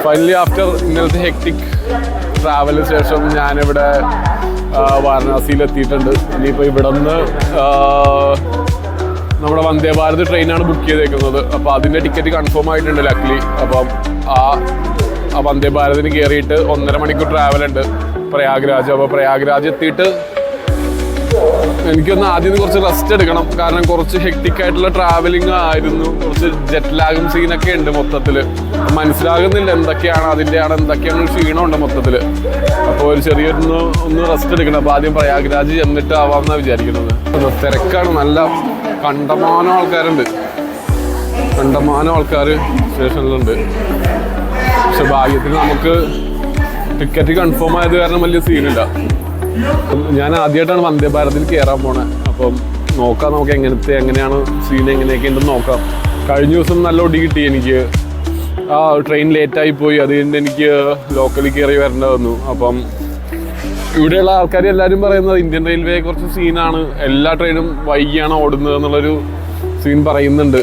Finally after ഇന്നലത്തെ hectic ട്രാവലിന് ശേഷം ഞാനിവിടെ വാരണാസിയിലെത്തിയിട്ടുണ്ട്. ഇനിയിപ്പോൾ ഇവിടെ നിന്ന് നമ്മുടെ വന്ദേ ഭാരത് ട്രെയിനാണ് ബുക്ക് ചെയ്തേക്കുന്നത്. അപ്പോൾ അതിൻ്റെ ടിക്കറ്റ് കൺഫേം ആയിട്ടുണ്ട് ലക്ലി. അപ്പം ആ വന്ദേ ഭാരതിന് കയറിയിട്ട് 1.5 മണിക്കൂർ ട്രാവലുണ്ട് പ്രയാഗ്രാജ്. അപ്പോൾ പ്രയാഗ്രാജ് എത്തിയിട്ട് എനിക്കൊന്ന് ആദ്യം കുറച്ച് റെസ്റ്റ് എടുക്കണം. കാരണം കുറച്ച് ഹെക്ടിക് ആയിട്ടുള്ള ട്രാവലിംഗ് ആയിരുന്നു. കുറച്ച് ജെറ്റ് ലാഗും സീനൊക്കെ ഉണ്ട് മൊത്തത്തിൽ. മനസ്സിലാകുന്നില്ല എന്തൊക്കെയാണ് ക്ഷീണമുണ്ട് മൊത്തത്തിൽ. അപ്പോൾ ഒരു ഒന്ന് റെസ്റ്റ് എടുക്കണം. അപ്പോൾ ആദ്യം പ്രയാഗ്രാജ് ചെന്നിട്ട് ആവാമെന്നാണ് വിചാരിക്കുന്നത്. തിരക്കാണ്, നല്ല കണ്ടമാനം ആൾക്കാർ സ്റ്റേഷനിലുണ്ട്. പക്ഷെ ഭാഗ്യത്തിന് നമുക്ക് ടിക്കറ്റ് കൺഫേം ആയത് കാരണം വലിയ സീനില്ല. ഞാൻ ആദ്യമായിട്ടാണ് വന്ദേ ഭാരതിൽ കയറാൻ പോണത്. അപ്പം നമുക്ക് എങ്ങനെയാണ് സീൻ എങ്ങനെയൊക്കെ ഉണ്ടെന്ന് നോക്കാം. കഴിഞ്ഞ ദിവസം നല്ല ഒടി കിട്ടി എനിക്ക്. ട്രെയിൻ ലേറ്റായി പോയി. അതുകൊണ്ട് എനിക്ക് ലോക്കലിൽ കയറി വരേണ്ടി വന്നു. അപ്പം ഇവിടെയുള്ള ആൾക്കാർ എല്ലാവരും പറയുന്നത് ഇന്ത്യൻ റെയിൽവേ കുറച്ച് സീനാണ്, എല്ലാ ട്രെയിനും വൈകിയാണ് ഓടുന്നത് എന്നുള്ളൊരു സീൻ പറയുന്നുണ്ട്.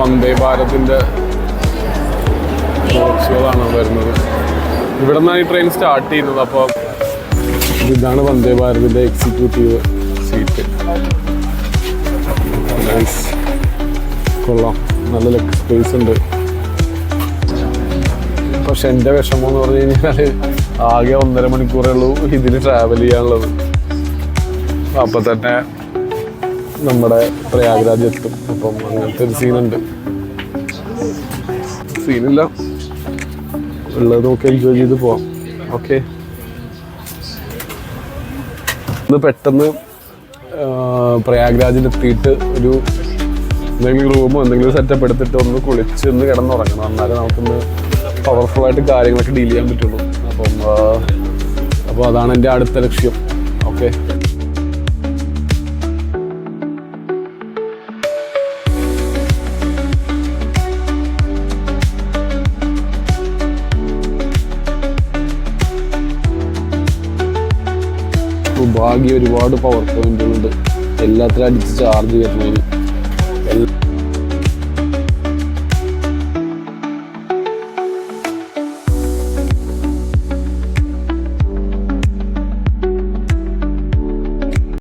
വന്ദേ ഭാരതിൻ്റെ ബോക്സുകളാണ് വരുന്നത്. ഇവിടെ നിന്നാണ് ഈ ട്രെയിൻ സ്റ്റാർട്ട് ചെയ്യുന്നത്. അപ്പോൾ ഇതാണ് വന്ദേ ഭാരതിൻ്റെ എക്സിക്യൂട്ടീവ് സീറ്റ്. നൈസ്, കൊള്ളാം, നല്ല ലെഗ് സ്പേസ് ഉണ്ട്. പക്ഷെ എൻ്റെ വിഷമം എന്ന് പറഞ്ഞു കഴിഞ്ഞാൽ ആകെ 1.5 മണിക്കൂറേ ഉള്ളൂ ഇതിന് ട്രാവൽ ചെയ്യാനുള്ളത്. അപ്പം തന്നെ നമ്മുടെ പ്രയാഗ്രാജ് എത്തും. അപ്പം അങ്ങനത്തെ ഒരു സീനില്ല, ഉള്ളത് നോക്കി എൻജോയ് ചെയ്ത് പോവാം. ഓക്കെ, ഒന്ന് പെട്ടെന്ന് പ്രയാഗ്രാജിലെത്തിയിട്ട് എന്തെങ്കിലും റൂമോ എന്തെങ്കിലും സെറ്റപ്പ് എടുത്തിട്ട് ഒന്ന് കുളിച്ച് കിടന്നുറങ്ങണം. എന്നാലും നമുക്കൊന്ന് പവർഫുള്ളായിട്ട് കാര്യങ്ങളൊക്കെ ഡീൽ ചെയ്യാൻ പറ്റുള്ളൂ. അപ്പോൾ അതാണ് എൻ്റെ അടുത്ത ലക്ഷ്യം. ഓക്കെ, ഭാഗ്യം ഒരുപാട് പവർ പോയിന്റുകളുണ്ട്. എല്ലാത്തിലും അടിച്ച് ചാർജ് ചെയ്യുന്നതിന്